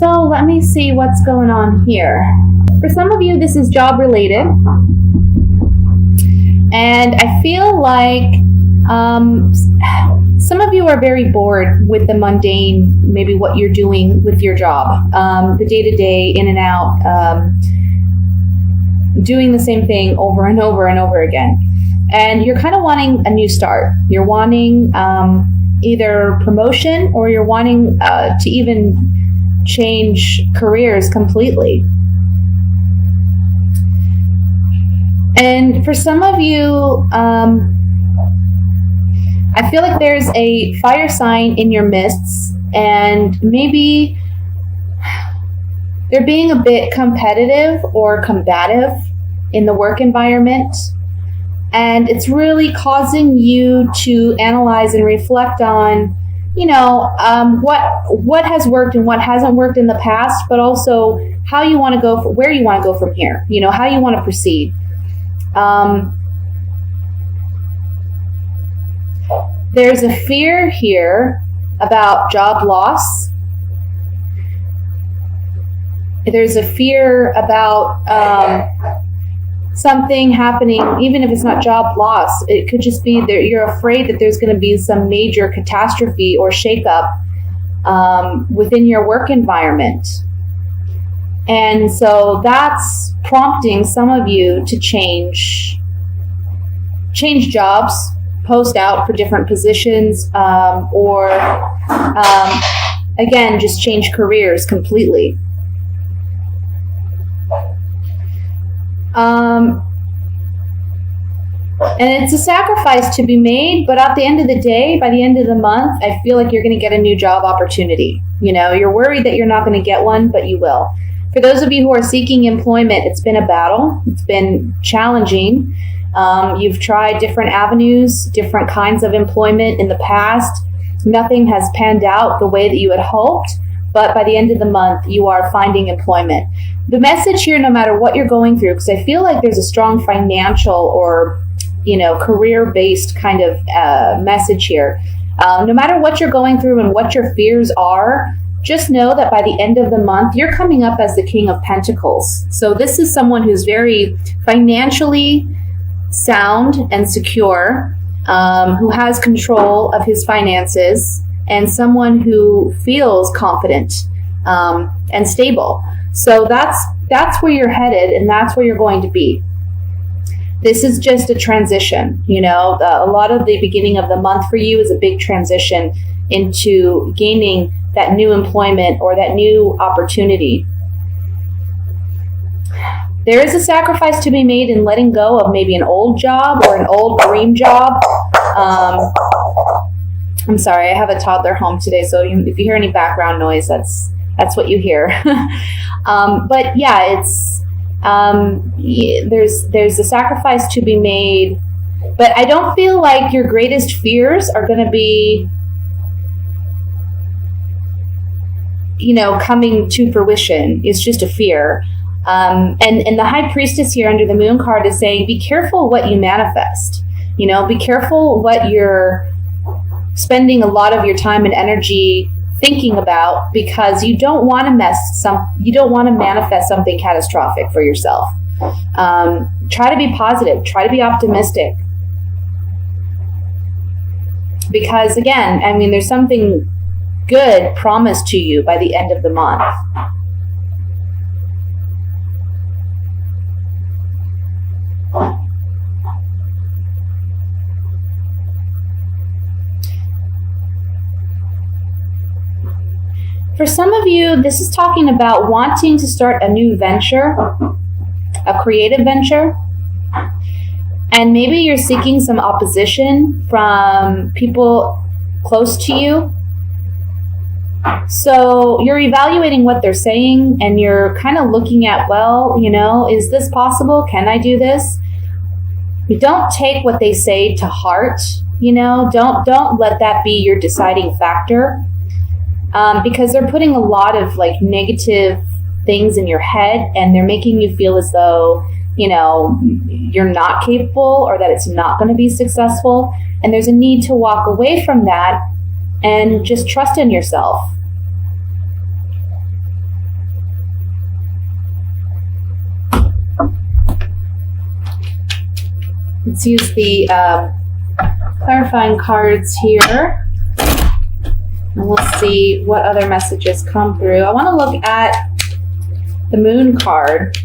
So let me see what's going on here. For some of you, this is job related. And I feel like some of you are very bored with the mundane, maybe what you're doing with your job, the day-to-day, in and out, doing the same thing over and over and over again. And you're kind of wanting a new start. You're wanting either promotion, or you're wanting to even change careers completely. And for some of you, I feel like there's a fire sign in your midst, and maybe they're being a bit competitive or combative in the work environment. And it's really causing you to analyze and reflect on, what has worked and what hasn't worked in the past, but also how you want to go, where you want to go from here, how you want to proceed. There's a fear here about job loss. There's a fear about something happening, even if it's not job loss. It could just be that you're afraid that there's going to be some major catastrophe or shakeup within your work environment. And so that's prompting some of you to change jobs, post out for different positions, or again, just change careers completely. And it's a sacrifice to be made, but at the end of the day, by the end of the month, I feel like you're going to get a new job opportunity. You're worried that you're not going to get one, but you will. For those of you who are seeking employment, it's been a battle. It's been challenging. You've tried different avenues, different kinds of employment in the past. Nothing has panned out the way that you had hoped, but by the end of the month, you are finding employment. The message here, no matter what you're going through, because I feel like there's a strong financial or, career-based kind of message here. No matter what you're going through and what your fears are, just know that by the end of the month, you're coming up as the King of Pentacles. So this is someone who's very financially sound and secure, who has control of his finances, and someone who feels confident and stable. So that's where you're headed, and that's where you're going to be. This is just a transition. A lot of the beginning of the month for you is a big transition into gaining that new employment or that new opportunity. There is a sacrifice to be made in letting go of maybe an old job or an old dream job. I'm sorry, I have a toddler home today, so if you hear any background noise, that's what you hear. But yeah, it's there's a sacrifice to be made, but I don't feel like your greatest fears are going to be, coming to fruition. It's just a fear. And the High Priestess here under the Moon card is saying, be careful what you manifest. Be careful what you're spending a lot of your time and energy thinking about, because you don't want to manifest something catastrophic for yourself. Try to be positive. Try to be optimistic. Because again, there's something good promised to you by the end of the month. For some of you, this is talking about wanting to start a new venture, a creative venture. And maybe you're seeking some opposition from people close to you. So you're evaluating what they're saying, and you're kind of looking at, is this possible? Can I do this? You don't take what they say to heart. Don't let that be your deciding factor. Because they're putting a lot of negative things in your head, and they're making you feel as though, you're not capable, or that it's not going to be successful. And there's a need to walk away from that and just trust in yourself. Let's use the clarifying cards here. And we'll see what other messages come through. I want to look at the Moon card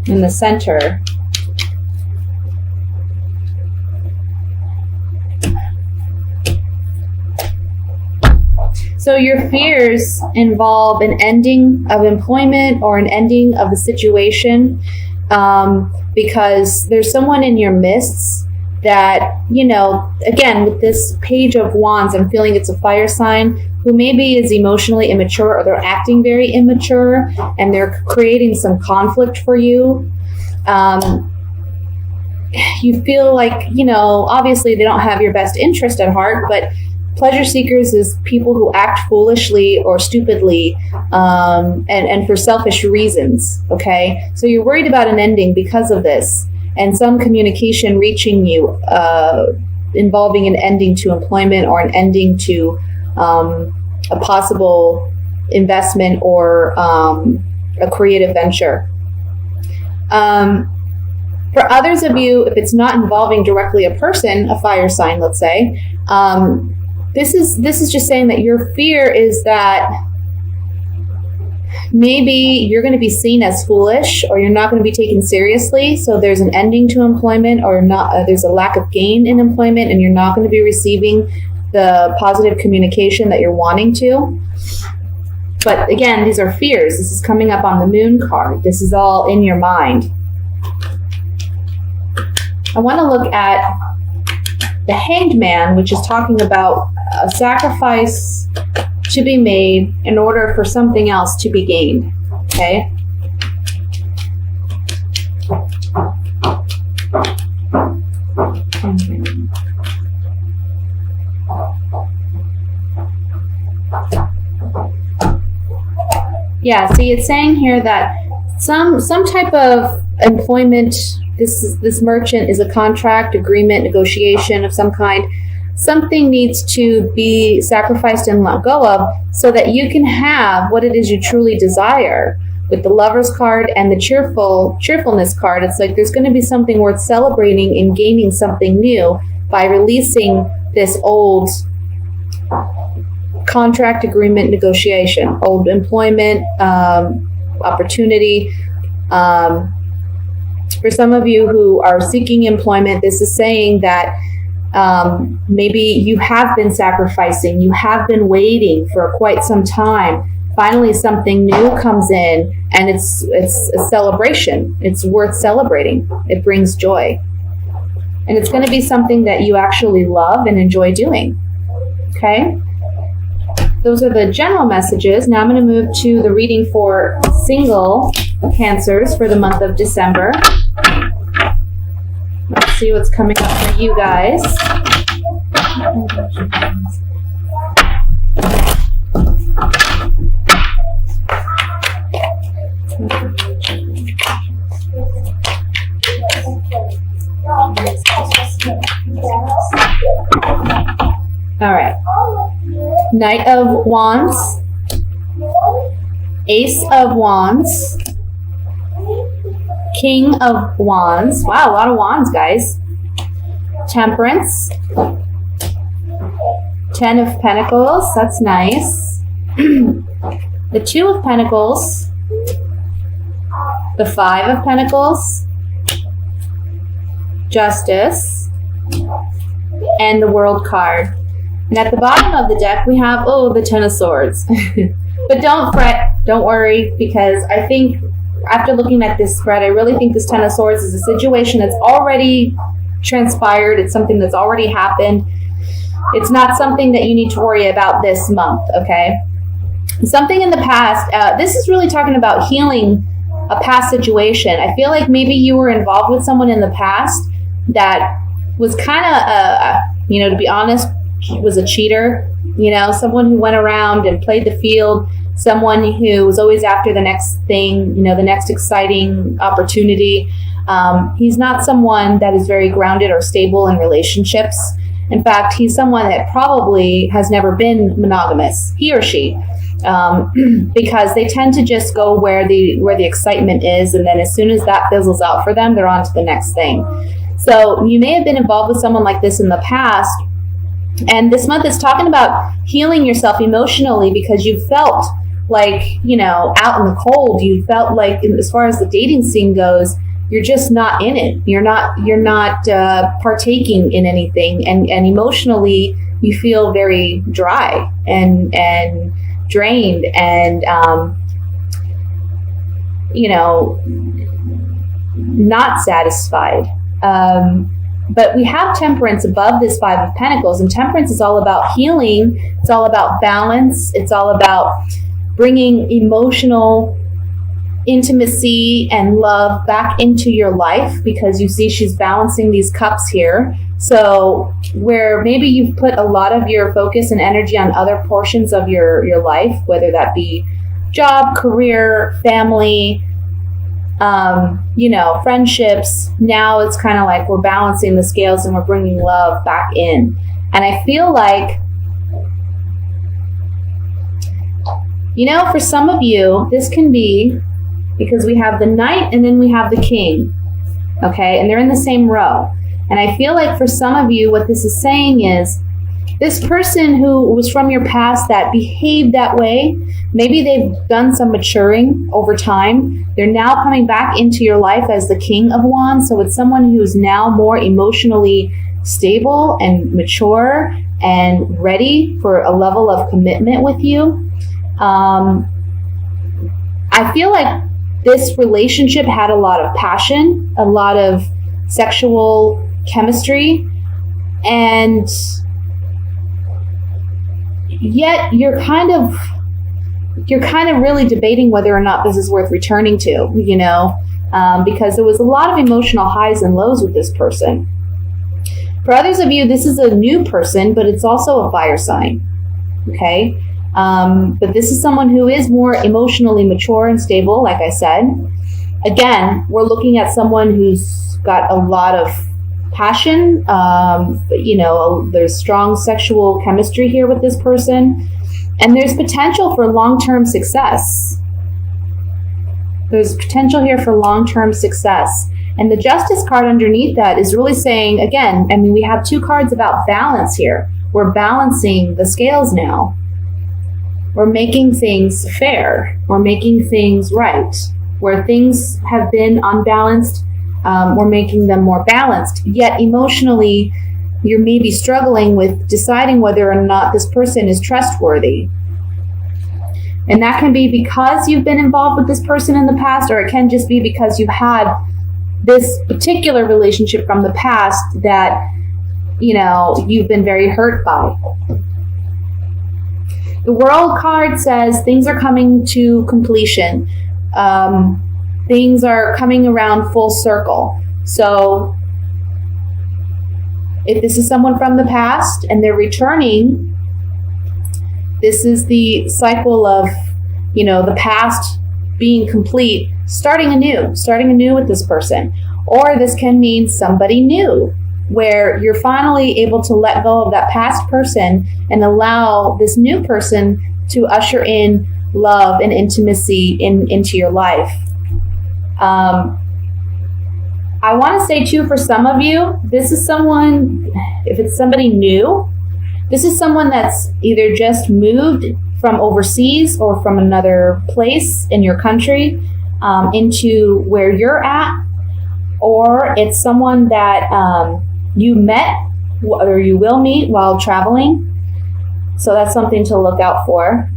in the center. So your fears involve an ending of employment or an ending of the situation, because there's someone in your midst that, you know, again, with this Page of Wands, I'm feeling it's a fire sign who maybe is emotionally immature, or they're acting very immature and they're creating some conflict for you. You feel like, you know, obviously they don't have your best interest at heart, but pleasure seekers is people who act foolishly or stupidly, and for selfish reasons, okay? So you're worried about an ending because of this, and some communication reaching you involving an ending to employment or an ending to a possible investment or a creative venture. For others of you, if it's not involving directly a person, a fire sign, let's say, this is just saying that your fear is that maybe you're going to be seen as foolish, or you're not going to be taken seriously. So there's an ending to employment, or not. There's a lack of gain in employment, and you're not going to be receiving the positive communication that you're wanting to. But again, these are fears. This is coming up on the Moon card. This is all in your mind. I want to look at the Hanged Man, which is talking about a sacrifice to be made in order for something else to be gained. Okay? Yeah, see, it's saying here that some type of employment, this merchant is a contract, agreement, negotiation of some kind. Something needs to be sacrificed and let go of so that you can have what it is you truly desire. With the Lover's card and the cheerfulness card, it's like there's going to be something worth celebrating and gaining something new by releasing this old contract, agreement, negotiation, old employment, opportunity. For some of you who are seeking employment, this is saying that maybe you have been sacrificing, you have been waiting for quite some time. Finally, something new comes in, and it's a celebration. It's worth celebrating. It brings joy. And it's going to be something that you actually love and enjoy doing. Okay? Those are the general messages. Now I'm going to move to the reading for single Cancers for the month of December. Let's see what's coming up for you guys. All right. Knight of Wands, Ace of Wands, King of Wands. Wow, a lot of wands, guys. Temperance. 10 of Pentacles. That's nice. The 2 of Pentacles. The 5 of Pentacles. Justice. And the World card. And at the bottom of the deck, we have, the 10 of Swords. But don't fret. Don't worry, because I think after looking at this spread, I really think this 10 of Swords is a situation that's already transpired. It's something that's already happened. It's not something that you need to worry about this month, okay? Something in the past, this is really talking about healing a past situation. I feel like maybe you were involved with someone in the past that was kind of, to be honest, was a cheater, someone who went around and played the field, someone who was always after the next thing, the next exciting opportunity. He's not someone that is very grounded or stable in relationships. In fact, he's someone that probably has never been monogamous, he or she. because they tend to just go where the excitement is, and then as soon as that fizzles out for them, they're on to the next thing. So you may have been involved with someone like this in the past, and this month is talking about healing yourself emotionally because you felt like, out in the cold. You felt like, as far as the dating scene goes, you're just not in it. You're not partaking in anything, and emotionally you feel very dry and drained and not satisfied. But we have temperance above this Five of Pentacles, and temperance is all about healing. It's all about balance. It's all about bringing emotional intimacy and love back into your life, because you see she's balancing these cups here. So where maybe you've put a lot of your focus and energy on other portions of your life, whether that be job, career, family, friendships, now it's kind of like we're balancing the scales and we're bringing love back in. And I feel like, for some of you, this can be because we have the Knight and then we have the King, okay? And they're in the same row. And I feel like for some of you, what this is saying is this person who was from your past that behaved that way, maybe they've done some maturing over time. They're now coming back into your life as the King of Wands. So it's someone who's now more emotionally stable and mature and ready for a level of commitment with you. I feel like this relationship had a lot of passion, a lot of sexual chemistry, and yet you're kind of really debating whether or not this is worth returning to, because there was a lot of emotional highs and lows with this person. For others of you, this is a new person, but it's also a fire sign, okay? But this is someone who is more emotionally mature and stable, like I said. Again, we're looking at someone who's got a lot of passion. There's strong sexual chemistry here with this person. And there's potential for long-term success. There's potential here for long-term success. And the Justice card underneath that is really saying, again, we have two cards about balance here. We're balancing the scales now. We're making things fair. We're making things right. Where things have been unbalanced, we're making them more balanced. Yet emotionally, you're maybe struggling with deciding whether or not this person is trustworthy. And that can be because you've been involved with this person in the past, or it can just be because you've had this particular relationship from the past that, you've been very hurt by. The World card says things are coming to completion. Things are coming around full circle. So if this is someone from the past and they're returning, this is the cycle of, the past being complete, starting anew with this person. Or this can mean somebody new, where you're finally able to let go of that past person and allow this new person to usher in love and intimacy into your life. I want to say too, for some of you, this is someone, if it's somebody new, this is someone that's either just moved from overseas or from another place in your country into where you're at, or it's someone that you met or you will meet while traveling. So that's something to look out for.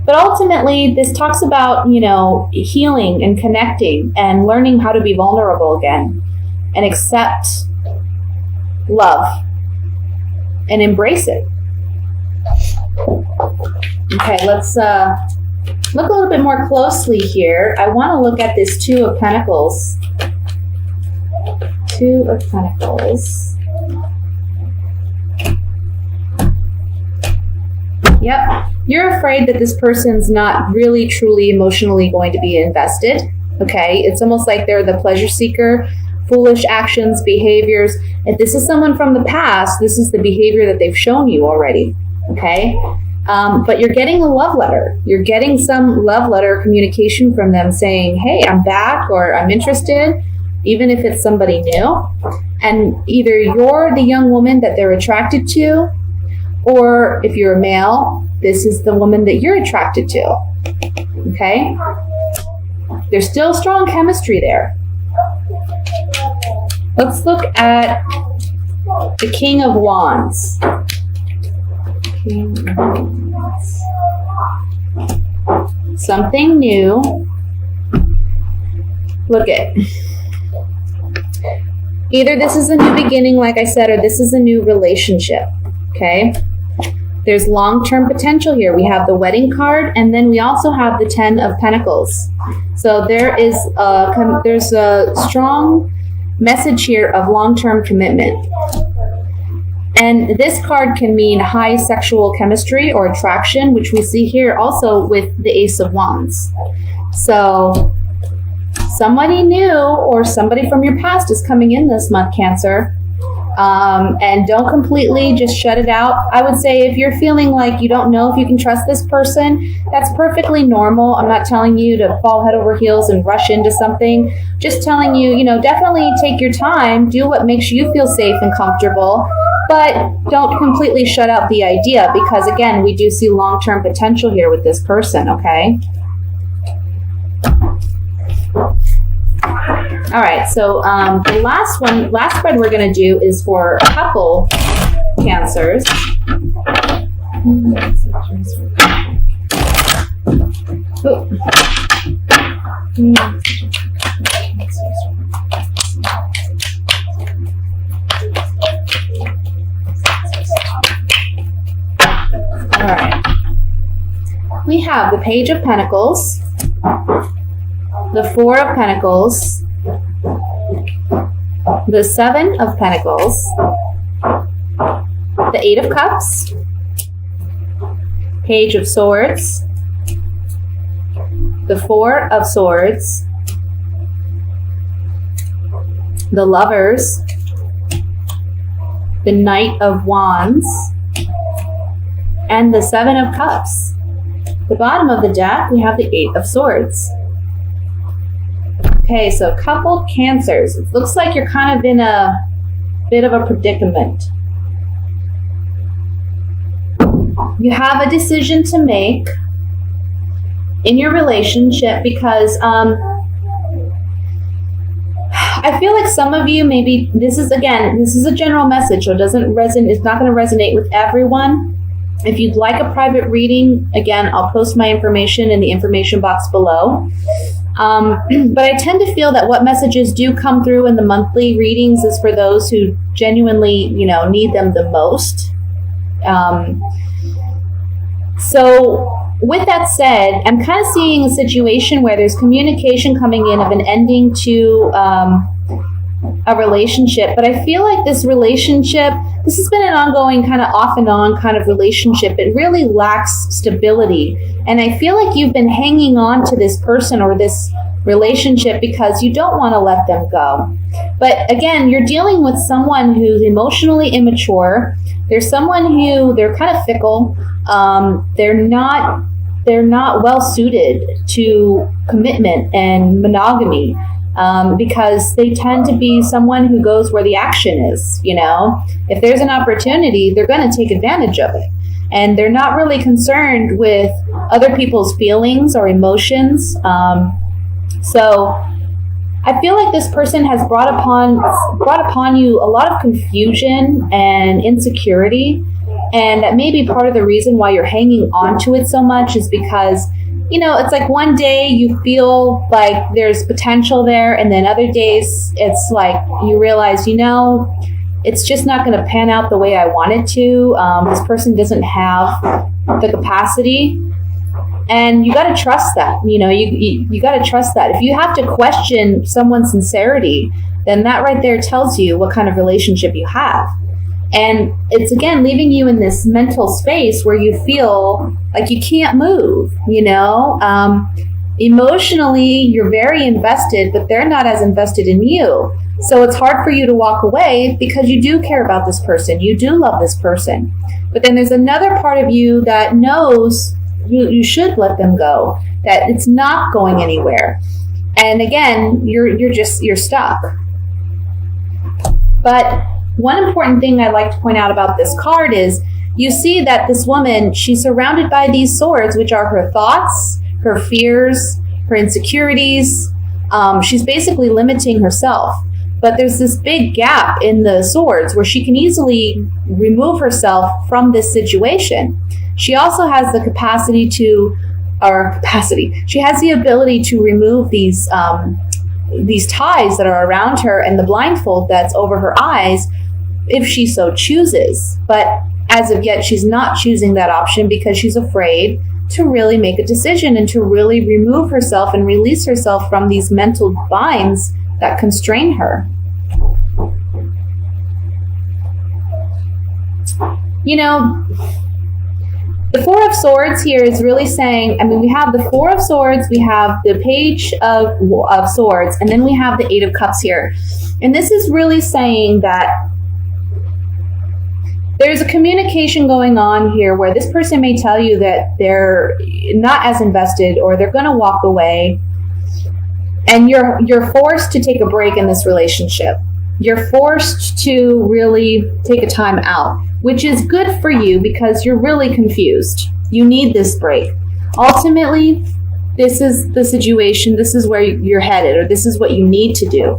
But ultimately, this talks about, healing and connecting and learning how to be vulnerable again and accept love and embrace it. Okay, let's look a little bit more closely here. I want to look at this Two of Pentacles. Two of Pentacles. Yep. You're afraid that this person's not really, truly, emotionally going to be invested. Okay. It's almost like they're the pleasure seeker, foolish actions, behaviors. If this is someone from the past, this is the behavior that they've shown you already. Okay. But you're getting a love letter. You're getting some love letter communication from them saying, hey, I'm back, or I'm interested, even if it's somebody new. And either you're the young woman that they're attracted to, or if you're a male, this is the woman that you're attracted to. Okay? There's still strong chemistry there. Let's look at the King of Wands. Something new. Look at. Either this is a new beginning, like I said, or this is a new relationship. Okay? There's long-term potential here. We have the wedding card, and then we also have the 10 of Pentacles. So there's a strong message here of long-term commitment. And this card can mean high sexual chemistry or attraction, which we see here also with the Ace of Wands. So somebody new or somebody from your past is coming in this month, Cancer. And don't completely just shut it out. I would say if you're feeling like you don't know if you can trust this person, that's perfectly normal. I'm not telling you to fall head over heels and rush into something. Just telling you, definitely take your time, do what makes you feel safe and comfortable, but don't completely shut out the idea, because again, we do see long-term potential here with this person, okay? All right, so the last spread we're going to do is for a couple Cancers. Oh. All right. We have the Page of Pentacles, the Four of Pentacles, the Seven of Pentacles, the Eight of Cups, Page of Swords, the Four of Swords, the Lovers, the Knight of Wands, and the Seven of Cups. The bottom of the deck, we have the Eight of Swords. Okay, so coupled Cancers. It looks like you're kind of in a bit of a predicament. You have a decision to make in your relationship because I feel like some of you, maybe this is a general message, so it's not going to resonate with everyone. If you'd like a private reading, again, I'll post my information in the information box below. But I tend to feel that what messages do come through in the monthly readings is for those who genuinely, need them the most. So with that said, I'm kind of seeing a situation where there's communication coming in of an ending to a relationship, but I feel like this relationship, this has been an ongoing kind of off and on kind of relationship. It really lacks stability. And I feel like you've been hanging on to this person or this relationship because you don't want to let them go. But again, you're dealing with someone who's emotionally immature. There's someone who, they're kind of fickle. They're not well suited to commitment and monogamy. Because they tend to be someone who goes where the action is, If there's an opportunity, they're going to take advantage of it. And they're not really concerned with other people's feelings or emotions. So I feel like this person has brought upon you a lot of confusion and insecurity. And that may be part of the reason why you're hanging on to it so much is because it's like one day you feel like there's potential there, and then other days it's like you realize, it's just not going to pan out the way I want it to. This person doesn't have the capacity, and you got to trust that. You got to trust that. If you have to question someone's sincerity, then that right there tells you what kind of relationship you have. And it's, again, leaving you in this mental space where you feel like you can't move, Emotionally, you're very invested, but they're not as invested in you. So it's hard for you to walk away because you do care about this person. You do love this person. But then there's another part of you that knows you should let them go, that it's not going anywhere. And again, you're stuck. But one important thing I'd like to point out about this card is you see that this woman, she's surrounded by these swords, which are her thoughts, her fears, her insecurities. She's basically limiting herself. But there's this big gap in the swords where she can easily remove herself from this situation. She also has the she has the ability to remove these ties that are around her and the blindfold that's over her eyes if she so chooses. But as of yet, she's not choosing that option because she's afraid to really make a decision and to really remove herself and release herself from these mental binds that constrain her. You know, the Four of Swords here is really saying, I mean, we have the Four of Swords, we have the Page of Swords, and then we have the Eight of Cups here. And this is really saying that there's a communication going on here where this person may tell you that they're not as invested or they're going to walk away, and you're forced to take a break in this relationship. You're forced to really take a time out, which is good for you because you're really confused. You need this break. Ultimately, this is the situation, this is where you're headed, or this is what you need to do.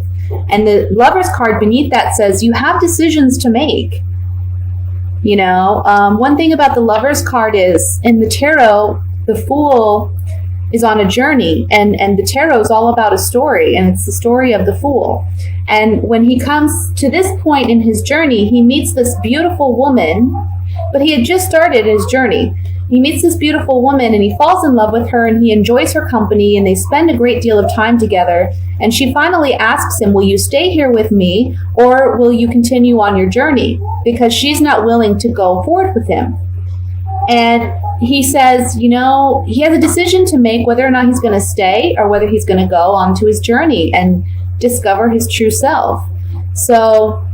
And the Lover's card beneath that says you have decisions to make. You know, one thing about the Lover's card is in the tarot, the Fool is on a journey, and the tarot is all about a story, and it's the story of the Fool. And when he comes to this point in his journey, he meets this beautiful woman, but he had just started his journey. He meets this beautiful woman and he falls in love with her and he enjoys her company and they spend a great deal of time together. And she finally asks him, will you stay here with me or will you continue on your journey? Because she's not willing to go forward with him. And he says, you know, he has a decision to make whether or not he's going to stay or whether he's going to go on to his journey and discover his true self. So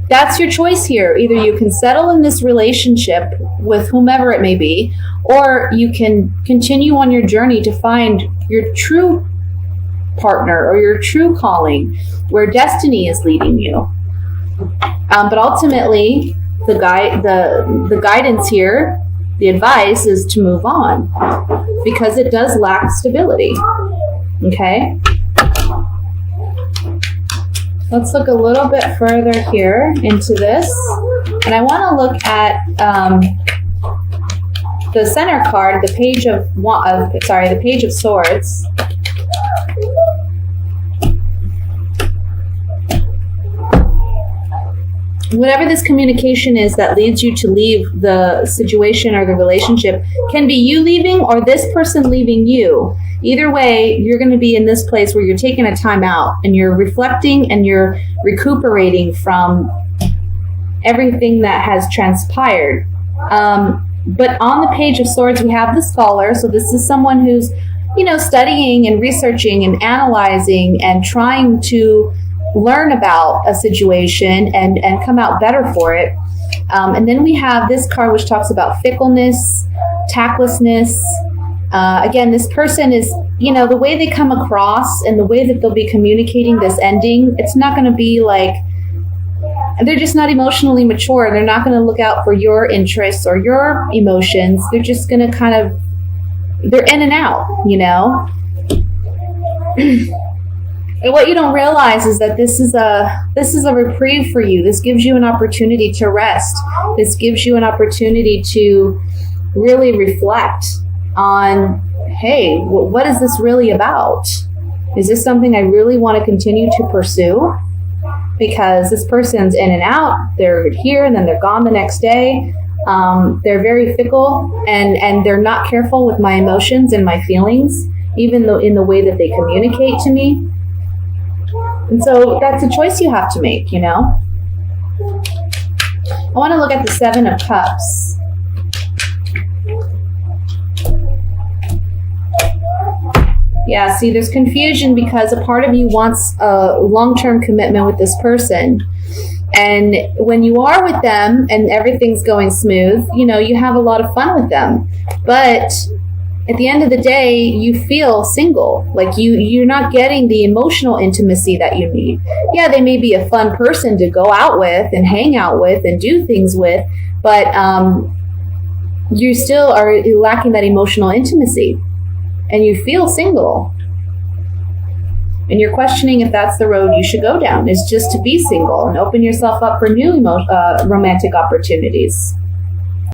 that's your choice here. Either you can settle in this relationship with whomever it may be, or you can continue on your journey to find your true partner or your true calling, where destiny is leading you. But ultimately, the guidance here, the advice is to move on because it does lack stability. Okay? Let's look a little bit further here into this. And I want to look at the center card, the Page of Swords. Whatever this communication is that leads you to leave the situation or the relationship can be you leaving or this person leaving you. Either way, you're going to be in this place where you're taking a time out and you're reflecting and you're recuperating from everything that has transpired. But on the Page of Swords, we have the scholar. So this is someone who's, you know, studying and researching and analyzing and trying to learn about a situation and come out better for it. And then we have this card which talks about fickleness, tactlessness. Again, this person is, you know, the way they come across and the way that they'll be communicating this ending, it's not going to be like, they're just not emotionally mature. They're not going to look out for your interests or your emotions. They're just going to kind of, they're in and out, you know. And what you don't realize is that this is a reprieve for you. This gives you an opportunity to rest. This gives you an opportunity to really reflect on, hey, what is this really about? Is this something I really want to continue to pursue? Because this person's in and out. They're here and then they're gone the next day. They're very fickle and they're not careful with my emotions and my feelings, even though in the way that they communicate to me. And so that's a choice you have to make, you know. I want to look at the Seven of Cups. Yeah, see, there's confusion because a part of you wants a long-term commitment with this person. And when you are with them and everything's going smooth, you know, you have a lot of fun with them. But at the end of the day, you feel single. Like you're not getting the emotional intimacy that you need. Yeah, they may be a fun person to go out with and hang out with and do things with, but you still are lacking that emotional intimacy. And you feel single. And you're questioning if that's the road you should go down, is just to be single and open yourself up for new romantic opportunities.